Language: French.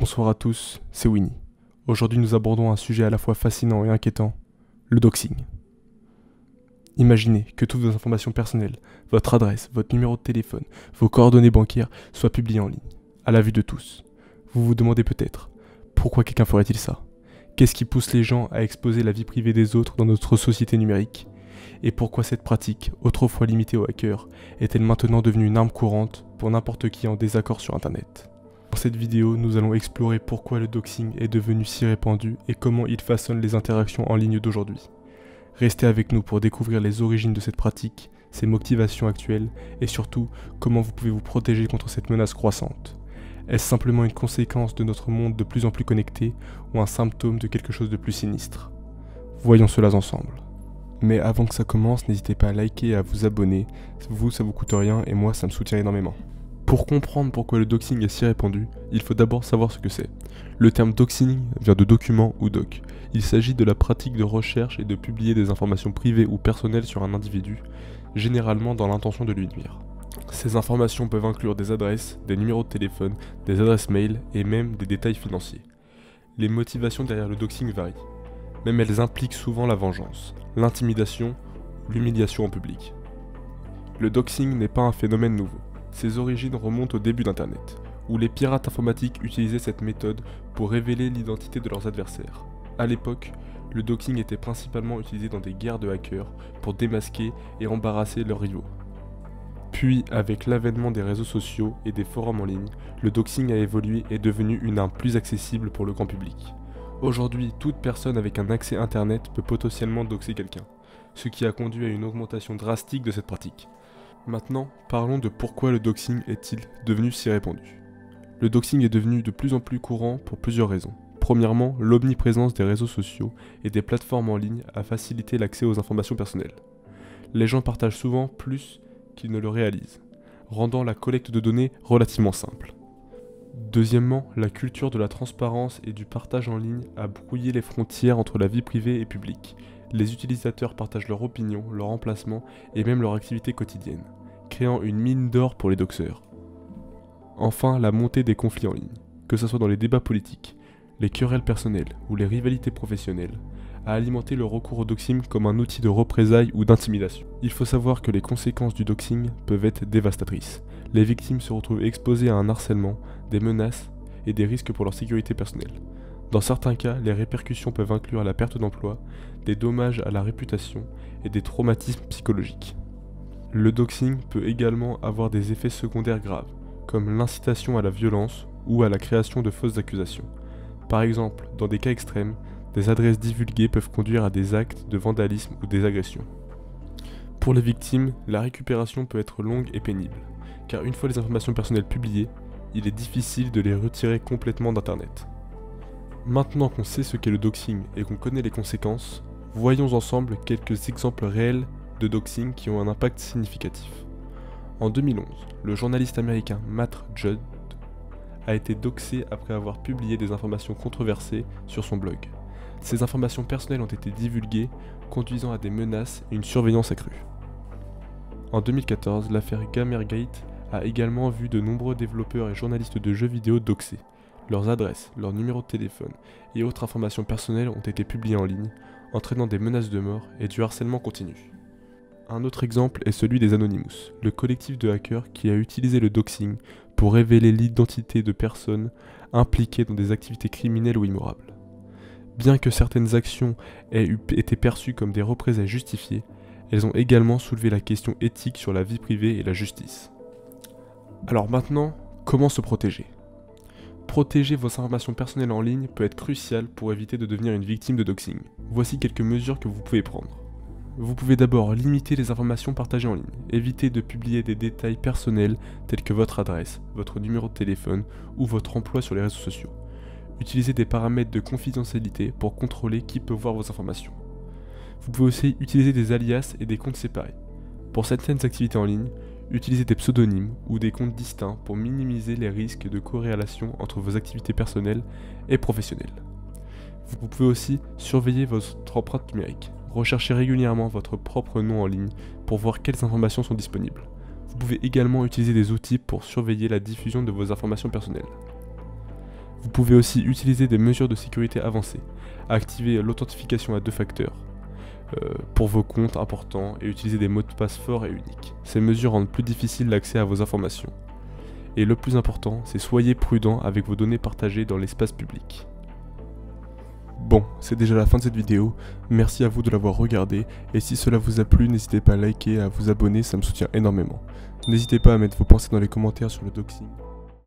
Bonsoir à tous, c'est Winnie. Aujourd'hui nous abordons un sujet à la fois fascinant et inquiétant, le doxing. Imaginez que toutes vos informations personnelles, votre adresse, votre numéro de téléphone, vos coordonnées bancaires soient publiées en ligne, à la vue de tous. Vous vous demandez peut-être, pourquoi quelqu'un ferait-il ça? Qu'est-ce qui pousse les gens à exposer la vie privée des autres dans notre société numérique? Et pourquoi cette pratique, autrefois limitée aux hackers, est-elle maintenant devenue une arme courante pour n'importe qui en désaccord sur Internet? Dans cette vidéo, nous allons explorer pourquoi le doxing est devenu si répandu et comment il façonne les interactions en ligne d'aujourd'hui. Restez avec nous pour découvrir les origines de cette pratique, ses motivations actuelles et surtout comment vous pouvez vous protéger contre cette menace croissante. Est-ce simplement une conséquence de notre monde de plus en plus connecté ou un symptôme de quelque chose de plus sinistre? Voyons cela ensemble. Mais avant que ça commence, n'hésitez pas à liker et à vous abonner. Vous, ça vous coûte rien et moi, ça me soutient énormément. Pour comprendre pourquoi le doxing est si répandu, il faut d'abord savoir ce que c'est. Le terme doxing vient de document ou doc. Il s'agit de la pratique de recherche et de publier des informations privées ou personnelles sur un individu, généralement dans l'intention de lui nuire. Ces informations peuvent inclure des adresses, des numéros de téléphone, des adresses mail et même des détails financiers. Les motivations derrière le doxing varient. Même elles impliquent souvent la vengeance, l'intimidation ou l'humiliation en public. Le doxing n'est pas un phénomène nouveau. Ses origines remontent au début d'Internet, où les pirates informatiques utilisaient cette méthode pour révéler l'identité de leurs adversaires. À l'époque, le doxing était principalement utilisé dans des guerres de hackers pour démasquer et embarrasser leurs rivaux. Puis, avec l'avènement des réseaux sociaux et des forums en ligne, le doxing a évolué et est devenu une arme plus accessible pour le grand public. Aujourd'hui, toute personne avec un accès Internet peut potentiellement doxer quelqu'un, ce qui a conduit à une augmentation drastique de cette pratique. Maintenant, parlons de pourquoi le doxing est-il devenu si répandu. Le doxing est devenu de plus en plus courant pour plusieurs raisons. Premièrement, l'omniprésence des réseaux sociaux et des plateformes en ligne a facilité l'accès aux informations personnelles. Les gens partagent souvent plus qu'ils ne le réalisent, rendant la collecte de données relativement simple. Deuxièmement, la culture de la transparence et du partage en ligne a brouillé les frontières entre la vie privée et publique. Les utilisateurs partagent leurs opinions, leurs emplacements et même leur activité quotidienne, créant une mine d'or pour les doxeurs. Enfin, la montée des conflits en ligne, que ce soit dans les débats politiques, les querelles personnelles ou les rivalités professionnelles, a alimenté le recours au doxing comme un outil de représailles ou d'intimidation. Il faut savoir que les conséquences du doxing peuvent être dévastatrices. Les victimes se retrouvent exposées à un harcèlement, des menaces et des risques pour leur sécurité personnelle. Dans certains cas, les répercussions peuvent inclure la perte d'emploi, des dommages à la réputation et des traumatismes psychologiques. Le doxing peut également avoir des effets secondaires graves, comme l'incitation à la violence ou à la création de fausses accusations. Par exemple, dans des cas extrêmes, des adresses divulguées peuvent conduire à des actes de vandalisme ou des agressions. Pour les victimes, la récupération peut être longue et pénible, car une fois les informations personnelles publiées, il est difficile de les retirer complètement d'Internet. Maintenant qu'on sait ce qu'est le doxing et qu'on connaît les conséquences, voyons ensemble quelques exemples réels de doxing qui ont un impact significatif. En 2011, le journaliste américain Matt Judd a été doxé après avoir publié des informations controversées sur son blog. Ces informations personnelles ont été divulguées, conduisant à des menaces et une surveillance accrue. En 2014, l'affaire Gamergate a également vu de nombreux développeurs et journalistes de jeux vidéo doxés. Leurs adresses, leurs numéros de téléphone et autres informations personnelles ont été publiées en ligne, entraînant des menaces de mort et du harcèlement continu. Un autre exemple est celui des Anonymous, le collectif de hackers qui a utilisé le doxing pour révéler l'identité de personnes impliquées dans des activités criminelles ou immorables. Bien que certaines actions aient été perçues comme des représailles justifiées, elles ont également soulevé la question éthique sur la vie privée et la justice. Alors maintenant, comment se protéger ? Protéger vos informations personnelles en ligne peut être crucial pour éviter de devenir une victime de doxing. Voici quelques mesures que vous pouvez prendre. Vous pouvez d'abord limiter les informations partagées en ligne. Évitez de publier des détails personnels tels que votre adresse, votre numéro de téléphone ou votre emploi sur les réseaux sociaux. Utilisez des paramètres de confidentialité pour contrôler qui peut voir vos informations. Vous pouvez aussi utiliser des alias et des comptes séparés. Pour certaines activités en ligne, utilisez des pseudonymes ou des comptes distincts pour minimiser les risques de corrélation entre vos activités personnelles et professionnelles. Vous pouvez aussi surveiller votre empreinte numérique. Recherchez régulièrement votre propre nom en ligne pour voir quelles informations sont disponibles. Vous pouvez également utiliser des outils pour surveiller la diffusion de vos informations personnelles. Vous pouvez aussi utiliser des mesures de sécurité avancées, activer l'authentification à 2 facteurs pour vos comptes importants et utiliser des mots de passe forts et uniques. Ces mesures rendent plus difficile l'accès à vos informations. Et le plus important, c'est soyez prudent avec vos données partagées dans l'espace public. Bon, c'est déjà la fin de cette vidéo, merci à vous de l'avoir regardé, et si cela vous a plu, n'hésitez pas à liker et à vous abonner, ça me soutient énormément. N'hésitez pas à mettre vos pensées dans les commentaires sur le doxing.